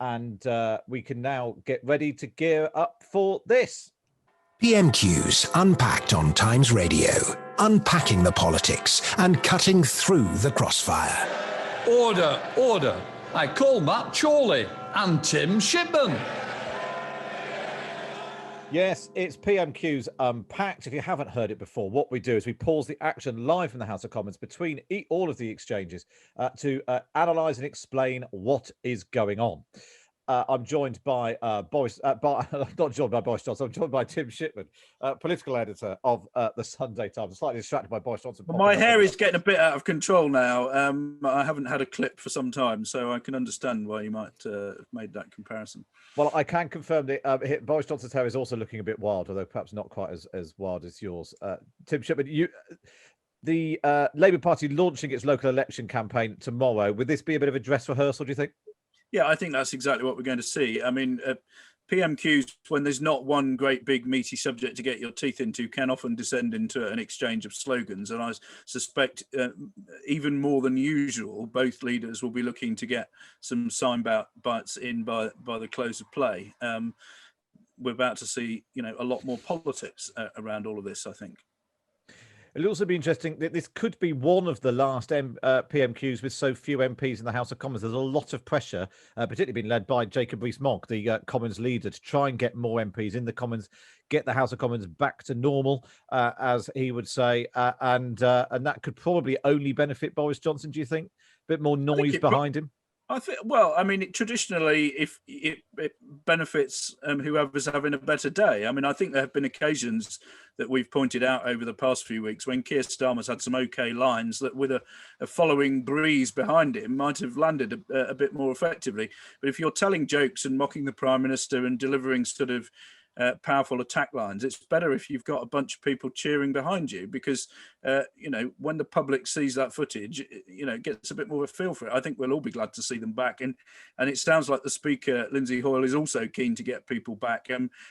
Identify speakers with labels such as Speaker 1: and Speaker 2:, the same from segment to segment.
Speaker 1: And we can now get ready to gear up for this.
Speaker 2: PMQs Unpacked on Times Radio, unpacking the politics and cutting through the crossfire.
Speaker 3: Order, order. I call Matt Chorley and Tim Shipman.
Speaker 1: Yes, it's PMQs Unpacked. If you haven't heard it before, what we do is we pause the action live from the House of Commons between all of the exchanges to analyse and explain what is going on. I'm joined by Boris, not joined by Boris Johnson, I'm joined by Tim Shipman, political editor of the Sunday Times. I'm slightly distracted by Boris Johnson.
Speaker 4: Well, my hair is getting a bit out of control now. I haven't had a clip for some time, so I can understand why you might have made that comparison.
Speaker 1: Well, I can confirm that Boris Johnson's hair is also looking a bit wild, although perhaps not quite as wild as yours. Tim Shipman, the Labour Party launching its local election campaign tomorrow. Would this be a bit of a dress rehearsal, do you think?
Speaker 4: Yeah, I think that's exactly what we're going to see. I mean, PMQs, when there's not one great big meaty subject to get your teeth into, can often descend into an exchange of slogans. And I suspect even more than usual, both leaders will be looking to get some bites in by the close of play. We're about to see, a lot more politics around all of this, I think.
Speaker 1: It'll also be interesting that this could be one of the last PMQs with so few MPs in the House of Commons. There's a lot of pressure, particularly being led by Jacob Rees-Mogg, the Commons leader, to try and get more MPs in the Commons, get the House of Commons back to normal, as he would say, and that could probably only benefit Boris Johnson. Do you think? A bit more noise behind him.
Speaker 4: I think. Well, I mean, traditionally, if it benefits whoever's having a better day. I mean, I think there have been occasions that we've pointed out over the past few weeks when Keir Starmer's had some okay lines that, with a following breeze behind him, might have landed a bit more effectively. But if you're telling jokes and mocking the Prime Minister and delivering sort of powerful attack lines, it's better if you've got a bunch of people cheering behind you, because when the public sees that footage, it gets a bit more of a feel for it. I think we'll all be glad to see them back, and it sounds like the Speaker, Lindsay Hoyle, is also keen to get people back.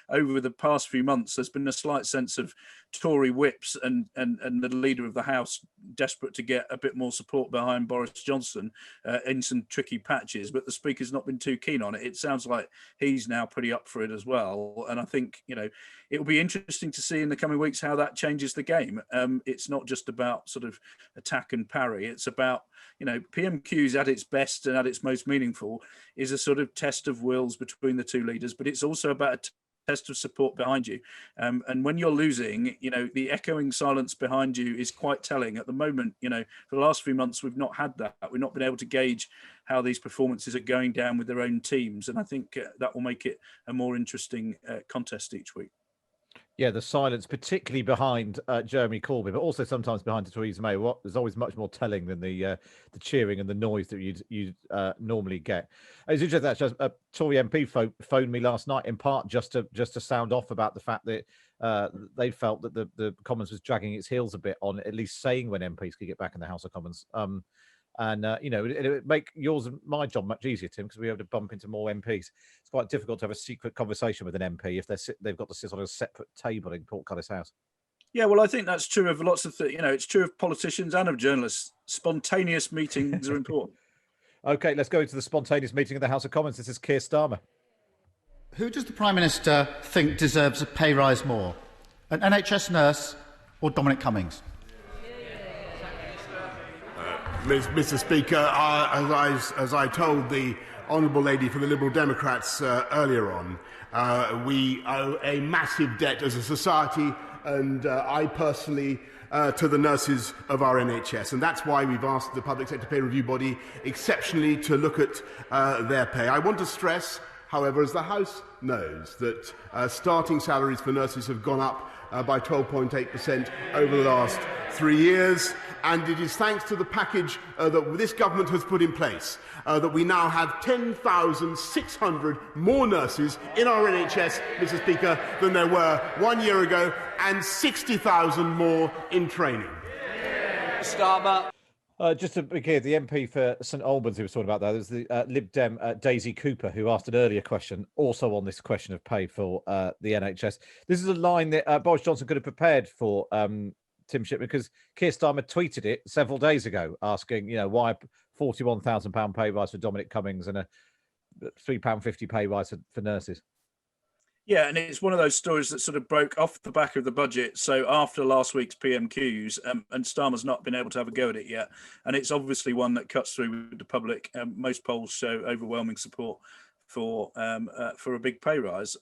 Speaker 4: Over the past few months, there's been a slight sense of Tory whips and the leader of the House desperate to get a bit more support behind Boris Johnson in some tricky patches, but the Speaker's not been too keen on it. It sounds like he's now pretty up for it as well, and I think it will be interesting to see in the coming weeks how that changes the game. It's not just about sort of attack and parry. It's about, PMQs at its best and at its most meaningful is a sort of test of wills between the two leaders, but it's also about a test of support behind you. And when you're losing, the echoing silence behind you is quite telling. At the moment, for the last few months, we've not had that. We've not been able to gauge how these performances are going down with their own teams. And I think that will make it a more interesting contest each week.
Speaker 1: Yeah, the silence, particularly behind Jeremy Corbyn, but also sometimes behind Theresa May, is always much more telling than the cheering and the noise that you'd normally get. It's interesting that a Tory MP phoned me last night, in part just to sound off about the fact that they felt that the Commons was dragging its heels a bit on at least saying when MPs could get back in the House of Commons. It would make yours and my job much easier, Tim, because we have to bump into more MPs. It's quite difficult to have a secret conversation with an MP if they've got to sit on a separate table in Portcullis House.
Speaker 4: Yeah, well, I think that's true of lots of things. It's true of politicians and of journalists. Spontaneous meetings are important.
Speaker 1: Okay, let's go into the spontaneous meeting of the House of Commons. This is Keir Starmer.
Speaker 5: Who does the Prime Minister think deserves a pay rise more? An NHS nurse or Dominic Cummings?
Speaker 6: Mr. Speaker, as I told the Honourable Lady for the Liberal Democrats earlier on, we owe a massive debt as a society, and I personally, to the nurses of our NHS. And that's why we've asked the Public Sector Pay Review Body exceptionally to look at their pay. I want to stress, however, as the House knows, that starting salaries for nurses have gone up by 12.8% over the last 3 years. And it is thanks to the package that this government has put in place that we now have 10,600 more nurses in our NHS, Mr. Speaker, than there were 1 year ago, and 60,000 more in training.
Speaker 3: Starmer.
Speaker 1: Just to be clear, the MP for St Albans who was talking about that is the Lib Dem Daisy Cooper, who asked an earlier question, also on this question of pay for the NHS. This is a line that Boris Johnson could have prepared for Tim Shipman, because Keir Starmer tweeted it several days ago, asking, why £41,000 pay rise for Dominic Cummings and £3.50 pay rise for nurses.
Speaker 4: Yeah, and it's one of those stories that sort of broke off the back of the budget. So after last week's PMQs, and Starmer's not been able to have a go at it yet. And it's obviously one that cuts through with the public. Most polls show overwhelming support for a big pay rise.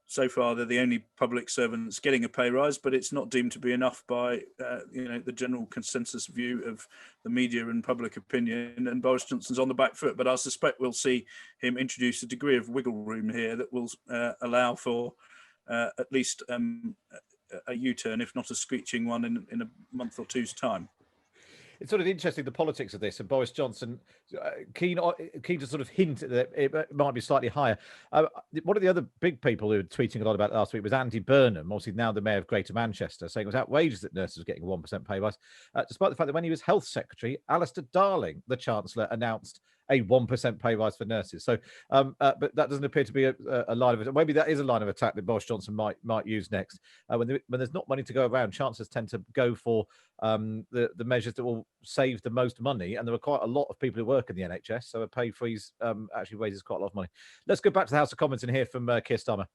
Speaker 4: So far, they're the only public servants getting a pay rise, but it's not deemed to be enough by the general consensus view of the media and public opinion. And Boris Johnson's on the back foot, but I suspect we'll see him introduce a degree of wiggle room here that will allow for at least a U-turn, if not a screeching one, in a month or two's time.
Speaker 1: It's sort of interesting, the politics of this, and Boris Johnson keen to sort of hint that it might be slightly higher. One of the other big people who were tweeting a lot about it last week was Andy Burnham, obviously now the mayor of Greater Manchester, saying it was outrageous that nurses were getting a 1% pay rise, despite the fact that when he was health secretary, Alistair Darling, the Chancellor, announced a 1% pay rise for nurses. So, but that doesn't appear to be a line of it. Maybe that is a line of attack that Boris Johnson might use next. When there's not money to go around, chancellors tend to go for the measures that will save the most money. And there are quite a lot of people who work in the NHS, so a pay freeze actually raises quite a lot of money. Let's go back to the House of Commons and hear from Keir Starmer.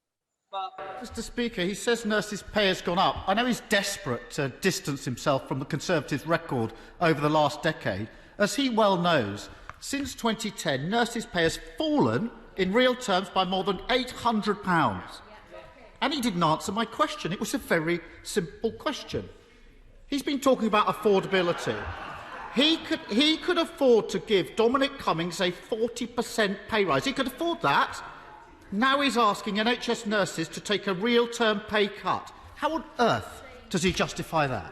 Speaker 5: Mr. Speaker, he says nurses' pay has gone up. I know he's desperate to distance himself from the Conservatives' record over the last decade. As he well knows, since 2010, nurses' pay has fallen in real terms by more than £800. And he didn't answer my question. It was a very simple question. He's been talking about affordability. He could afford to give Dominic Cummings a 40% pay rise. He could afford that. Now he's asking NHS nurses to take a real-term pay cut. How on earth does he justify that?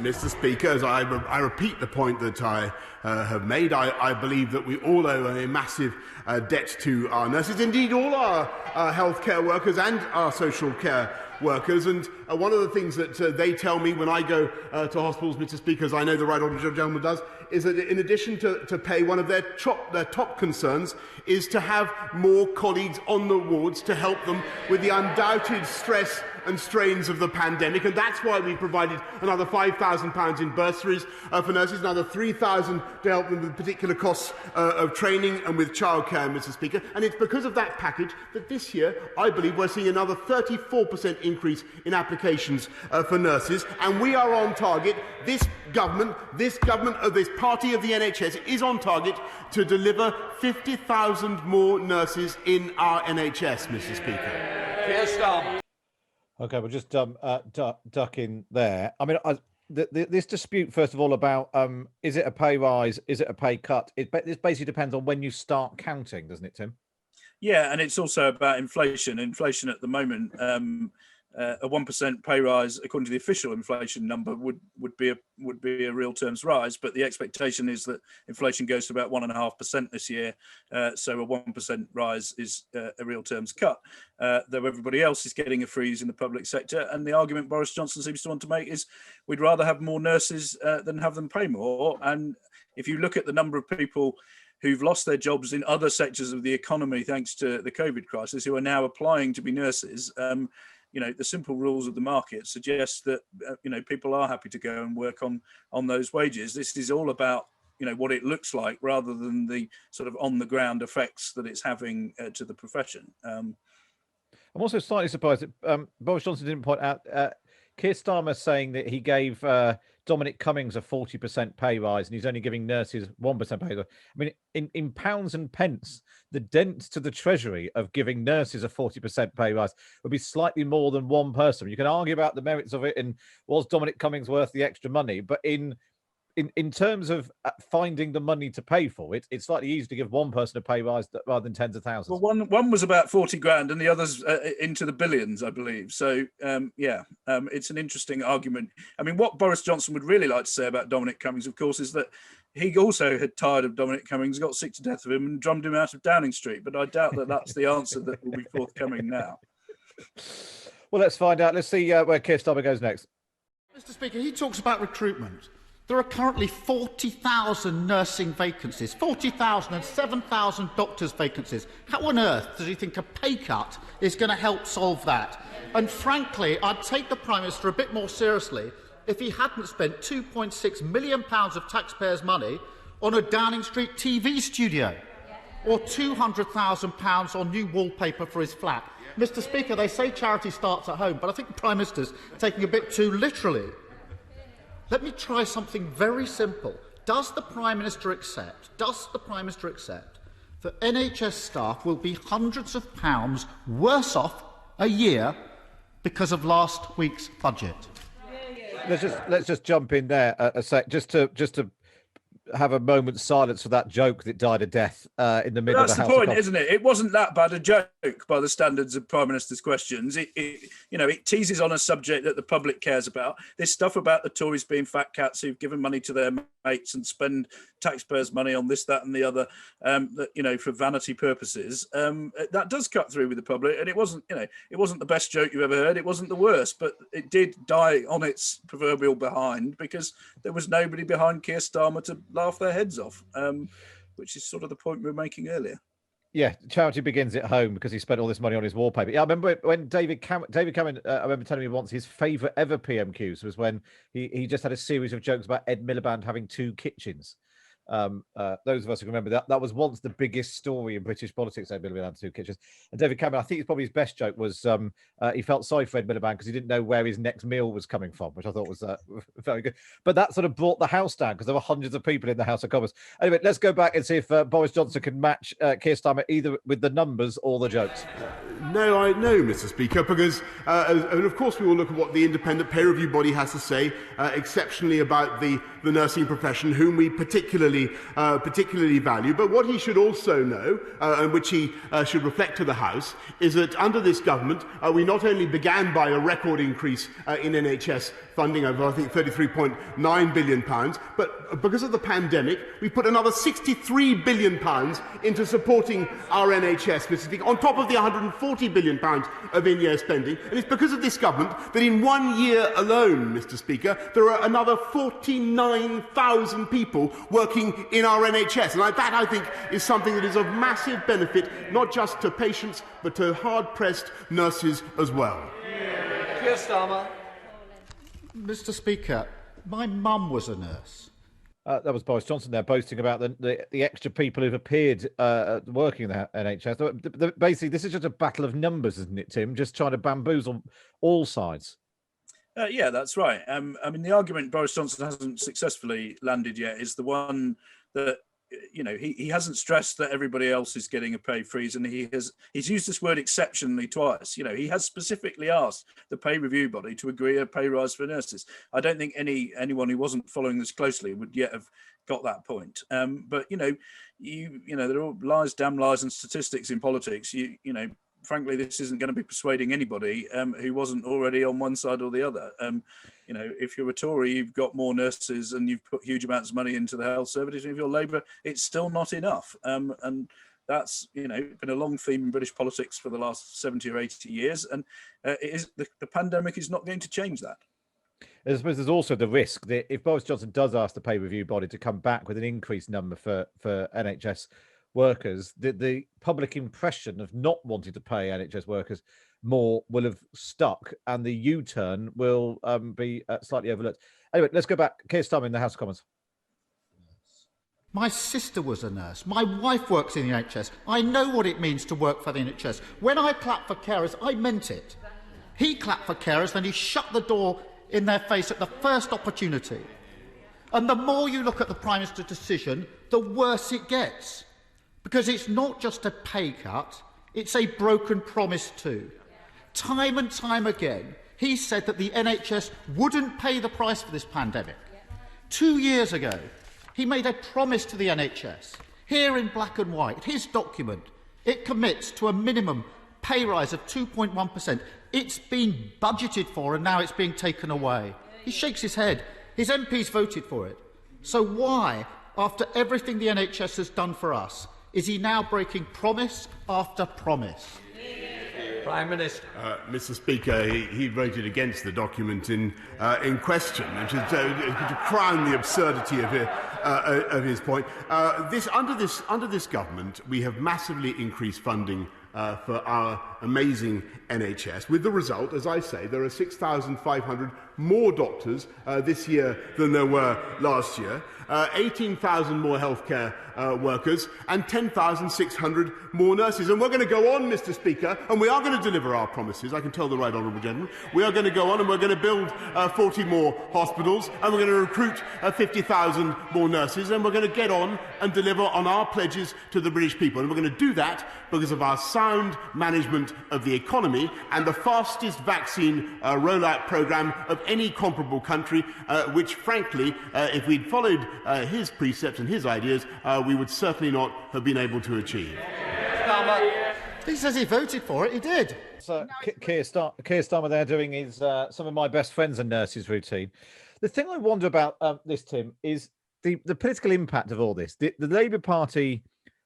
Speaker 6: Mr. Speaker, as I repeat the point that I have made, I believe that we all owe a massive debt to our nurses, indeed all our healthcare workers and our social care workers. And one of the things that they tell me when I go to hospitals, Mr. Speaker, as I know the right honourable gentleman does, is that in addition to pay, one of their top concerns is to have more colleagues on the wards to help them with the undoubted stress and strains of the pandemic, and that's why we provided another £5,000 in bursaries for nurses, another £3,000 to help them with particular costs of training and with childcare, Mr. Speaker. And it's because of that package that this year, I believe, we're seeing another 34% increase in applications for nurses, and we are on target. This government of this party of the NHS is on target to deliver 50,000 more nurses in our NHS, Mr. Speaker.
Speaker 3: Keir Starmer.
Speaker 1: Okay, we'll just duck in there. I mean, this dispute, first of all, about is it a pay rise, is it a pay cut? This basically depends on when you start counting, doesn't it, Tim?
Speaker 4: Yeah, and it's also about inflation. Inflation at the moment, a 1% pay rise, according to the official inflation number, would be a real terms rise. But the expectation is that inflation goes to about 1.5% this year. So a 1% rise is a real terms cut. Though everybody else is getting a freeze in the public sector. And the argument Boris Johnson seems to want to make is we'd rather have more nurses than have them pay more. And if you look at the number of people who've lost their jobs in other sectors of the economy thanks to the COVID crisis, who are now applying to be nurses, the simple rules of the market suggest that people are happy to go and work on those wages. This is all about what it looks like rather than the sort of on the ground effects that it's having to the profession. I'm
Speaker 1: also slightly surprised that Boris Johnson didn't point out Keir Starmer saying that he gave Dominic Cummings a 40% pay rise and he's only giving nurses 1% pay rise. I mean, in pounds and pence, the dent to the Treasury of giving nurses a 40% pay rise would be slightly more than one person. You can argue about the merits of it and was Dominic Cummings worth the extra money, but in terms of finding the money to pay for it, it's slightly easier to give one person a pay rise rather than tens of thousands.
Speaker 4: Well, one was about 40 grand and the other's into the billions, I believe. So, it's an interesting argument. I mean, what Boris Johnson would really like to say about Dominic Cummings, of course, is that he also had tired of Dominic Cummings, got sick to death of him and drummed him out of Downing Street. But I doubt that that's the answer that will be forthcoming now.
Speaker 1: Well, let's find out. Let's see where Keir Starmer goes next.
Speaker 5: Mr. Speaker, he talks about recruitment. There are currently 40,000 nursing vacancies, 40,000 and 7,000 doctors' vacancies. How on earth does he think a pay cut is going to help solve that? And frankly, I'd take the Prime Minister a bit more seriously if he hadn't spent £2.6 million of taxpayers' money on a Downing Street TV studio, or £200,000 on new wallpaper for his flat. Mr. Speaker, they say charity starts at home, but I think the Prime Minister's taking a bit too literally. Let me try something very simple. Does the Prime Minister accept that NHS staff will be hundreds of pounds worse off a year because of last week's budget?
Speaker 1: Let's just jump in there a sec, just to have a moment's silence for that joke that died a death in the middle of the House.
Speaker 4: That's the point, isn't it? It wasn't that bad a joke by the standards of Prime Minister's questions. It teases on a subject that the public cares about. This stuff about the Tories being fat cats who've given money to their mates and spend taxpayers' money on this, that, and the other, for vanity purposes. That does cut through with the public, and it wasn't the best joke you ever heard. It wasn't the worst, but it did die on its proverbial behind because there was nobody behind Keir Starmer to laugh their heads off, which is sort of the point we were making earlier.
Speaker 1: Yeah, charity begins at home because he spent all this money on his wallpaper. Yeah, I remember when David Cameron, I remember telling me once his favourite ever PMQs was when he just had a series of jokes about Ed Miliband having 2 kitchens. Those of us who remember that was once the biggest story in British politics. Ed Miliband had 2 kitchens, and David Cameron, I think, probably his best joke was he felt sorry for Ed Miliband because he didn't know where his next meal was coming from, which I thought was very good. But that sort of brought the House down because there were hundreds of people in the House of Commons. Anyway, let's go back and see if Boris Johnson can match Keir Starmer either with the numbers or the jokes.
Speaker 6: No, Mr. Speaker, because and of course we will look at what the independent peer review body has to say, exceptionally about the nursing profession, whom we particularly value. But what he should also know, and which he should reflect to the House, is that under this government, we not only began by a record increase in NHS funding of, I think, £33.9 billion, but because of the pandemic, we put another £63 billion into supporting our NHS, Mr. Speaker, on top of the £140 billion of in-year spending. And it's because of this government that in 1 year alone, Mr. Speaker, there are another 49,000 people working in our NHS. And that, I think, is something that is of massive benefit, not just to patients, but to hard-pressed nurses as well.
Speaker 3: Keir Starmer.
Speaker 5: Mr. Speaker, my mum was a nurse.
Speaker 1: That was Boris Johnson there boasting about the extra people who've appeared working in the NHS. Basically, this is just a battle of numbers, isn't it, Tim? Just trying to bamboozle all sides.
Speaker 4: Yeah, that's right. The argument Boris Johnson hasn't successfully landed yet is the one that, he hasn't stressed that everybody else is getting a pay freeze, and he's used this word exceptionally twice. He has specifically asked the pay review body to agree a pay rise for nurses. I don't think anyone who wasn't following this closely would yet have got that point. But there are all lies, damn lies, and statistics in politics. Frankly, this isn't going to be persuading anybody who wasn't already on one side or the other. If you're a Tory, you've got more nurses and you've put huge amounts of money into the health service. If you're Labour, it's still not enough. And that's, been a long theme in British politics for the last 70 or 80 years. And the pandemic is not going to change that.
Speaker 1: I suppose there's also the risk that if Boris Johnson does ask the pay review body to come back with an increased number for NHS workers, the public impression of not wanting to pay NHS workers more will have stuck, and the U-turn will be slightly overlooked. Anyway, let's go back. Keir Starmer in the House of Commons.
Speaker 5: My sister was a nurse. My wife works in the NHS. I know what it means to work for the NHS. When I clapped for carers, I meant it. He clapped for carers, then he shut the door in their face at the first opportunity. And the more you look at the Prime Minister's decision, the worse it gets. Because it's not just a pay cut, it's a broken promise too. Time and time again, he said that the NHS wouldn't pay the price for this pandemic. 2 years ago, he made a promise to the NHS. Here in black and white, his document, it commits to a minimum pay rise of 2.1%. It's been budgeted for and now it's being taken away. He shakes his head. His MPs voted for it. So why, after everything the NHS has done for us, is he now breaking promise after promise?
Speaker 3: Prime Minister.
Speaker 6: Mr. Speaker, he voted against the document in question, which is to crown the absurdity of his point. Under this government, we have massively increased funding for our amazing NHS, with the result, as I say, there are 6,500 more doctors this year than there were last year, 18,000 more healthcare workers, and 10,600 more nurses. And we're going to go on, Mr. Speaker, and we are going to deliver our promises. I can tell the right honourable gentleman. We are going to go on and we're going to build 40 more hospitals, and we're going to recruit 50,000 more nurses, and we're going to get on and deliver on our pledges to the British people. And we're going to do that because of our sound management of the economy and the fastest vaccine rollout programme of any comparable country, which, frankly, if we'd followed his precepts and his ideas, we would certainly not have been able to achieve.
Speaker 5: He says he voted for it. He did.
Speaker 1: So Keir Starmer there doing his some of my best friends and nurses routine. The thing I wonder about this, Tim, is the political impact of all this. The Labour Party,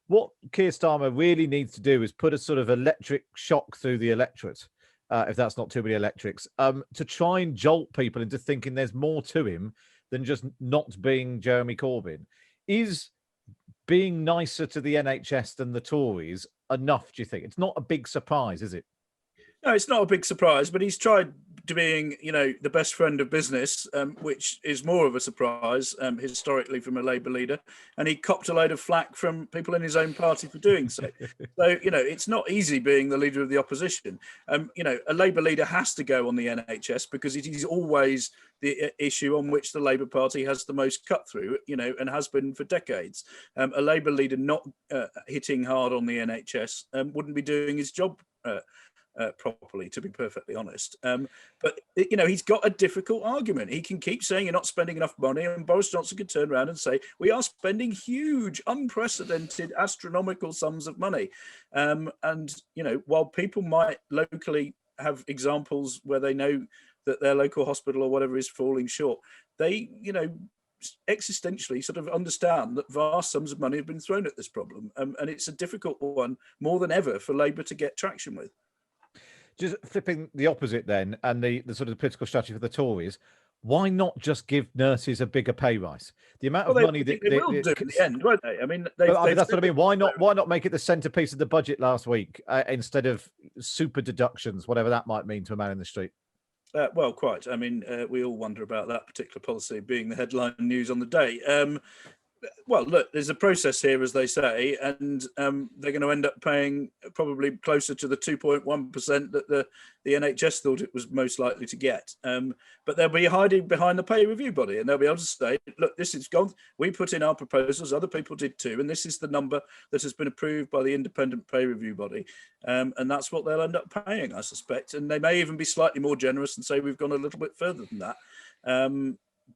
Speaker 1: what Keir Starmer really needs to do is put a sort of electric shock through the electorate, if that's not too many electrics, to try and jolt people into thinking there's more to him than just not being Jeremy Corbyn. Is being nicer to the NHS than the Tories enough, do you think? It's not a big surprise, is it?
Speaker 4: No, it's not a big surprise, but he's tried to being, the best friend of business, which is more of a surprise historically from a Labour leader. And he copped a load of flack from people in his own party for doing so. So, it's not easy being the leader of the opposition. A Labour leader has to go on the NHS because it is always the issue on which the Labour Party has the most cut through, and has been for decades. A Labour leader not hitting hard on the NHS wouldn't be doing his job properly, to be perfectly honest. But he's got a difficult argument. He can keep saying you're not spending enough money, and Boris Johnson could turn around and say we are spending huge, unprecedented, astronomical sums of money. While people might locally have examples where they know that their local hospital or whatever is falling short, they existentially sort of understand that vast sums of money have been thrown at this problem, and it's a difficult one more than ever for Labour to get traction with.
Speaker 1: Just flipping the opposite then, and the sort of political strategy for the Tories, why not just give nurses a bigger pay rise? The amount of money that
Speaker 4: they will do in the end, won't they? I mean,
Speaker 1: that's what I mean. Why not make it the centrepiece of the budget last week instead of super deductions, whatever that might mean to a man in the street?
Speaker 4: Well, quite. I mean, we all wonder about that particular policy being the headline news on the day. Well, look, there's a process here, as they say, and they're going to end up paying probably closer to the 2.1% that the NHS thought it was most likely to get. But they'll be hiding behind the pay review body, and they'll be able to say, look, this is gone. We put in our proposals, other people did too, and this is the number that has been approved by the independent pay review body. And that's what they'll end up paying, I suspect. And they may even be slightly more generous and say we've gone a little bit further than that.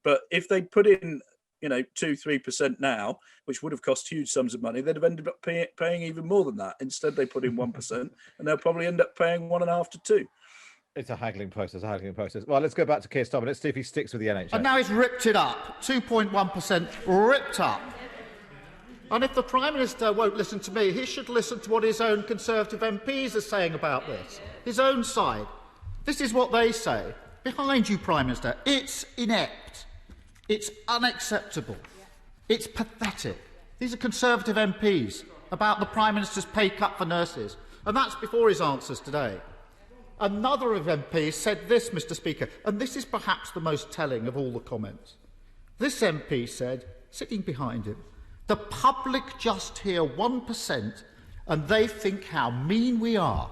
Speaker 4: But if they put in 2-3% now, which would have cost huge sums of money, they'd have ended up paying even more than that. Instead, they put in 1%, and they'll probably end up paying 1.5 to 2.
Speaker 1: It's a haggling process. Well, let's go back to Keir Starmer. Let's see if he sticks with the NHS.
Speaker 5: And now he's ripped it up. 2.1% ripped up. And if the Prime Minister won't listen to me, he should listen to what his own Conservative MPs are saying about this. His own side. This is what they say. Behind you, Prime Minister, it's inept. It's unacceptable. It's pathetic. These are Conservative MPs about the Prime Minister's pay cut for nurses. And that's before his answers today. Another of MPs said this, Mr. Speaker, and this is perhaps the most telling of all the comments. This MP said, sitting behind him, the public just hear 1% and they think how mean we are.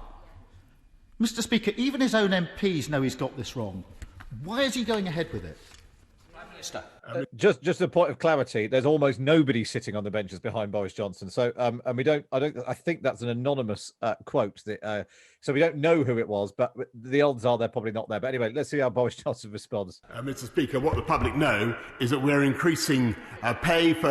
Speaker 5: Mr. Speaker, even his own MPs know he's got this wrong. Why is he going ahead with it?
Speaker 1: Just a point of clarity, there's almost nobody sitting on the benches behind Boris Johnson. So, and I think that's an anonymous quote. So we don't know who it was, but the odds are they're probably not there. But anyway, let's see how Boris Johnson responds.
Speaker 6: Mr. Speaker, what the public know is that we're increasing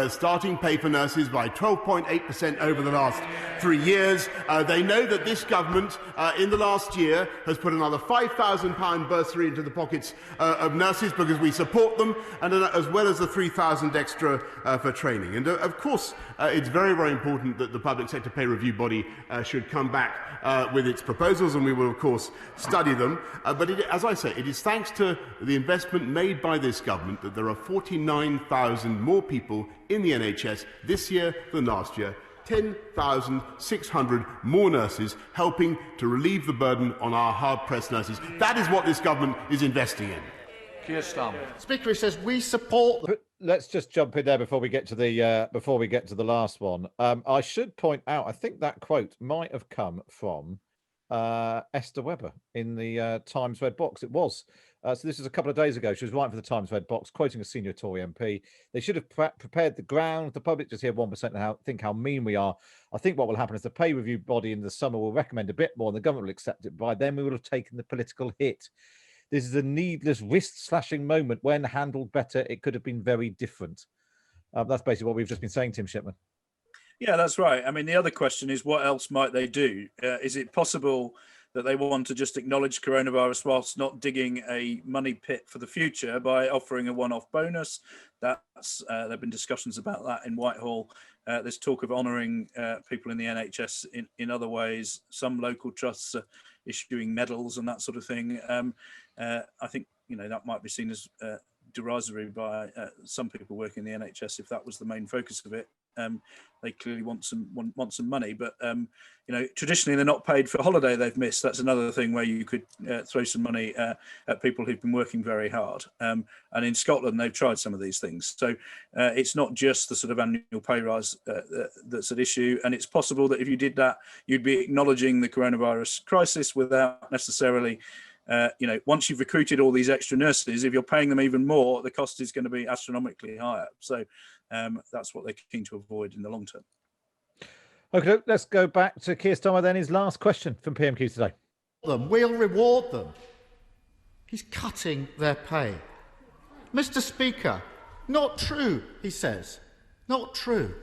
Speaker 6: starting pay for nurses by 12.8% over the last 3 years. They know that this government, in the last year, has put another £5,000 bursary into the pockets of nurses because we support them, and as well as the 3,000 extra for training. And of course, it's very, very important that the public sector pay review body should come back with its proposals, and we will, of course, study them. But as I say, it is thanks to the investment made by this government that there are 49,000 more people in the NHS this year than last year, 10,600 more nurses, helping to relieve the burden on our hard-pressed nurses. That is what this government is investing in.
Speaker 3: Keir Starmer.
Speaker 5: Speaker, he says we support.
Speaker 1: Let's just jump in there before we get to the last one. I should point out, I think that quote might have come from Esther Webber in the Times Red Box. It was. So this is a couple of days ago. She was writing for the Times Red Box, quoting a senior Tory MP. They should have prepared the ground. The public just hear 1% and think how mean we are. I think what will happen is the pay review body in the summer will recommend a bit more and the government will accept it. By then we will have taken the political hit. This is a needless wrist-slashing moment. When handled better, it could have been very different. That's basically what we've just been saying, Tim Shipman.
Speaker 4: Yeah, that's right. I mean, the other question is, what else might they do? Is it possible that they want to just acknowledge coronavirus whilst not digging a money pit for the future by offering a one-off bonus? That's there have been discussions about that in Whitehall. There's talk of honouring people in the NHS in other ways. Some local trusts are issuing medals and that sort of thing. I think that might be seen as derisory by some people working in the NHS if that was the main focus of it. They clearly want some money, but traditionally they're not paid for holiday they've missed. That's another thing where you could throw some money at people who've been working very hard. And in Scotland they've tried some of these things. So it's not just the sort of annual pay rise that's at issue. And it's possible that if you did that, you'd be acknowledging the coronavirus crisis without necessarily. Once you've recruited all these extra nurses, if you're paying them even more, the cost is going to be astronomically higher. So that's what they're keen to avoid in the long term.
Speaker 1: Okay, let's go back to Keir Starmer then. His last question from PMQs today.
Speaker 5: We'll reward them. He's cutting their pay. Mr. Speaker, not true, he says. Not true.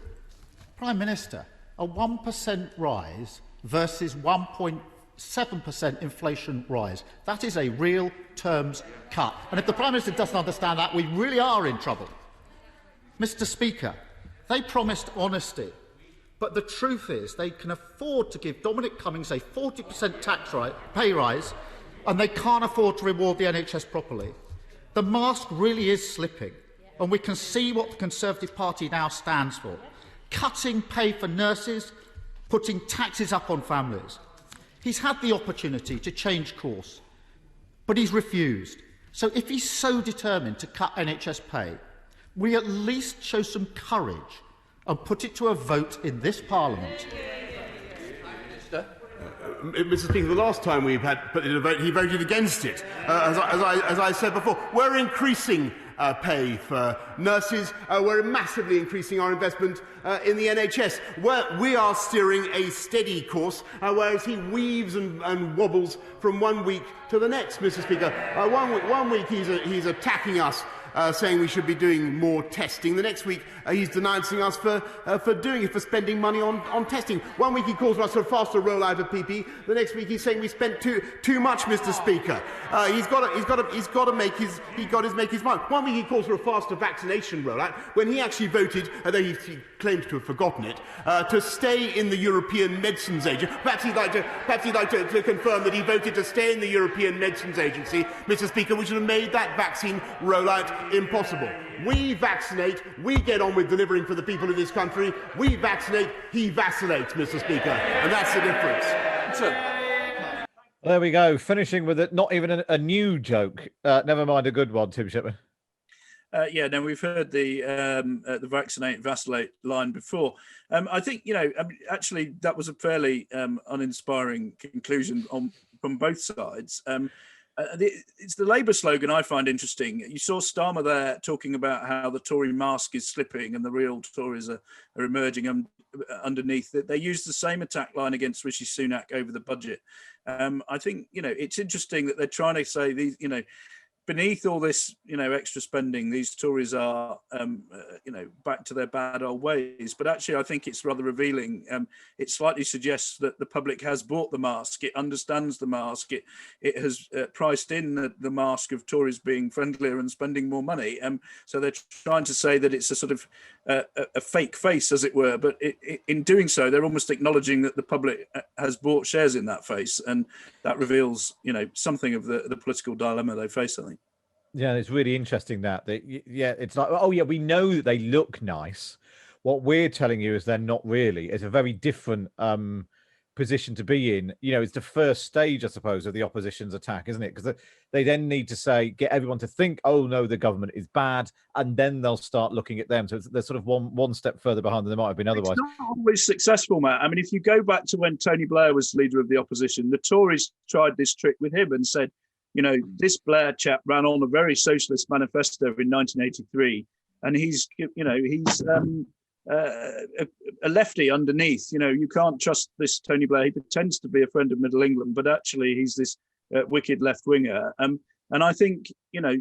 Speaker 5: Prime Minister, a 1% rise versus 1.7% inflation rise. That is a real terms cut. And if the Prime Minister doesn't understand that, we really are in trouble. Mr. Speaker, they promised honesty, but the truth is they can afford to give Dominic Cummings a 40% pay rise, and they can't afford to reward the NHS properly. The mask really is slipping, and we can see what the Conservative Party now stands for. Cutting pay for nurses, putting taxes up on families. He's had the opportunity to change course, but he's refused. So if he's so determined to cut NHS pay, we at least show some courage and put it to a vote in this Parliament.
Speaker 6: Mr. Speaker, the last time we've put it to a vote, he voted against it. As I said before, we're increasing pay for nurses. We're massively increasing our investment in the NHS. We are steering a steady course, whereas he weaves and wobbles from one week to the next, Mr. Speaker. One week he's attacking us, saying we should be doing more testing. The next week he's denouncing us for spending money on testing. One week he calls for us for a faster rollout of PP. The next week he's saying we spent too much, Mr. Speaker. He's got to make his mind. One week he calls for a faster vaccination rollout when he actually voted, although he claims to have forgotten it, to stay in the European Medicines Agency. Perhaps he'd like to confirm that he voted to stay in the European Medicines Agency, Mr. Speaker, which would have made that vaccine rollout impossible. We vaccinate, we get on with delivering for the people of this country. We vaccinate, he vacillates, Mr. Speaker, and that's the difference.
Speaker 1: There we go, finishing with it. Not even a new joke. Never mind a good one, Tim Shipman.
Speaker 4: We've heard the vaccinate, vacillate line before. I think, actually that was a fairly uninspiring conclusion from both sides. It's the Labour slogan I find interesting. You saw Starmer there talking about how the Tory mask is slipping and the real Tories are emerging underneath. They used the same attack line against Rishi Sunak over the budget. I think, it's interesting that they're trying to say these, beneath all this, extra spending, these Tories are, back to their bad old ways. But actually, I think it's rather revealing. It slightly suggests that the public has bought the mask. It understands the mask. It has priced in the mask of Tories being friendlier and spending more money. So they're trying to say that it's a sort of a fake face, as it were. But in doing so, they're almost acknowledging that the public has bought shares in that face, and that reveals, something of the political dilemma they face, I think.
Speaker 1: Yeah, it's really interesting that it's like, we know that they look nice. What we're telling you is they're not really. It's a very different position to be in. You know, it's the first stage, I suppose, of the opposition's attack, isn't it? Because they then need to get everyone to think, oh no, the government is bad, and then they'll start looking at them. So they're sort of one step further behind than they might have been otherwise.
Speaker 4: It's not always successful, Matt. I mean, if you go back to when Tony Blair was leader of the opposition, the Tories tried this trick with him and said, you know, this Blair chap ran on a very socialist manifesto in 1983, and he's a lefty underneath. You know, you can't trust this Tony Blair. He pretends to be a friend of Middle England, but actually he's this wicked left winger. And I think, you know,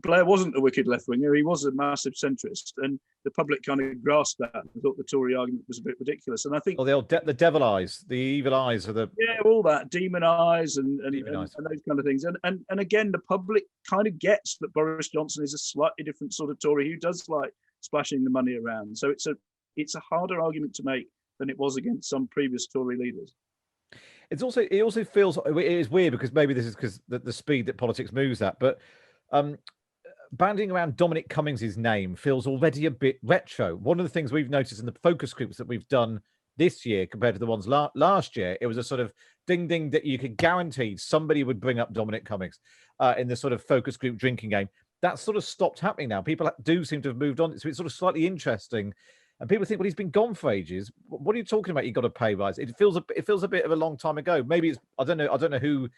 Speaker 4: Blair wasn't a wicked left winger. He was a massive centrist, and the public kind of grasped that and thought the Tory argument was a bit ridiculous. And I think
Speaker 1: the devil eyes, the evil eyes of the
Speaker 4: all that demon eyes and
Speaker 1: eyes.
Speaker 4: And those kind of things. And again, the public kind of gets that Boris Johnson is a slightly different sort of Tory who does like splashing the money around. So it's a harder argument to make than it was against some previous Tory leaders.
Speaker 1: It also feels it is weird because maybe this is because the speed that politics moves at, but banding around Dominic Cummings' name feels already a bit retro. One of the things we've noticed in the focus groups that we've done this year compared to the ones last year, it was a sort of ding that you could guarantee somebody would bring up Dominic Cummings in the sort of focus group drinking game. That sort of stopped happening now. People do seem to have moved on. So it's sort of slightly interesting. And people think, well, he's been gone for ages. What are you talking about? You got a pay rise. It feels a bit of a long time ago. Maybe it's I don't know who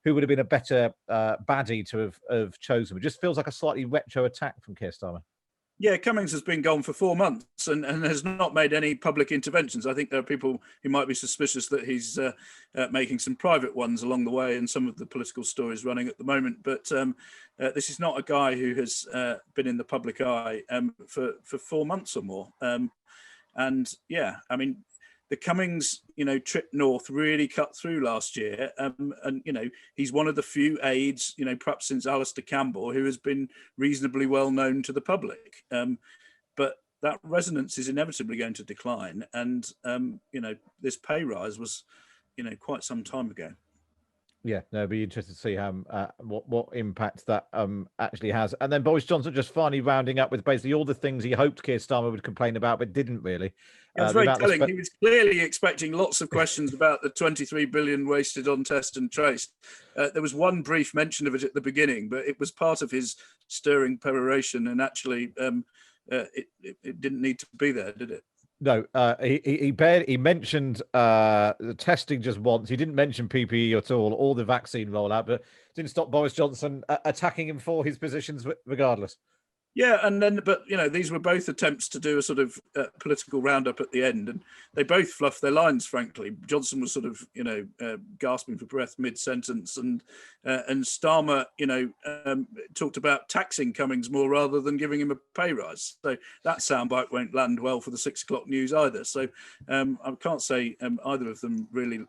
Speaker 1: would have been a better baddie to have chosen. It just feels like a slightly retro attack from Keir Starmer.
Speaker 4: Yeah, Cummings has been gone for 4 months and has not made any public interventions. I think there are people who might be suspicious that he's making some private ones along the way in some of the political stories running at the moment. But this is not a guy who has been in the public eye for 4 months or more. And yeah, I mean, the Cummings, trip north really cut through last year. And, he's one of the few aides, perhaps since Alistair Campbell, who has been reasonably well known to the public. But that resonance is inevitably going to decline. And, this pay rise was, quite some time ago.
Speaker 1: Yeah, no, it'd be interesting to see how what impact that actually has. And then Boris Johnson just finally rounding up with basically all the things he hoped Keir Starmer would complain about, but didn't really.
Speaker 4: It was very telling. He was clearly expecting lots of questions about the 23 billion wasted on test and trace. There was one brief mention of it at the beginning, but it was part of his stirring peroration, and actually it didn't need to be there, did it?
Speaker 1: No, he mentioned the testing just once. He didn't mention PPE at all, or the vaccine rollout, but didn't stop Boris Johnson attacking him for his positions regardless.
Speaker 4: Yeah, and then, but these were both attempts to do a sort of political roundup at the end, and they both fluffed their lines. Frankly, Johnson was sort of gasping for breath mid-sentence, and Starmer talked about taxing Cummings more rather than giving him a pay rise. So that soundbite won't land well for the 6 o'clock news either. So I can't say either of them really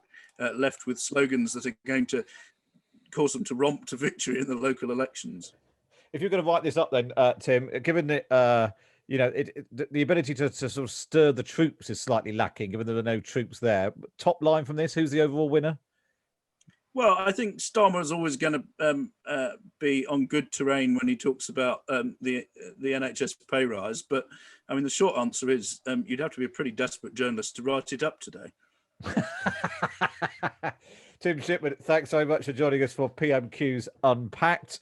Speaker 4: left with slogans that are going to cause them to romp to victory in the local elections.
Speaker 1: If you're going to write this up, then Tim, given that the ability to sort of stir the troops is slightly lacking, given there are no troops there. Top line from this, who's the overall winner?
Speaker 4: Well, I think Starmer is always going to be on good terrain when he talks about the NHS pay rise. But I mean, the short answer is you'd have to be a pretty desperate journalist to write it up today.
Speaker 1: Tim Shipman, thanks so much for joining us for PMQs Unpacked.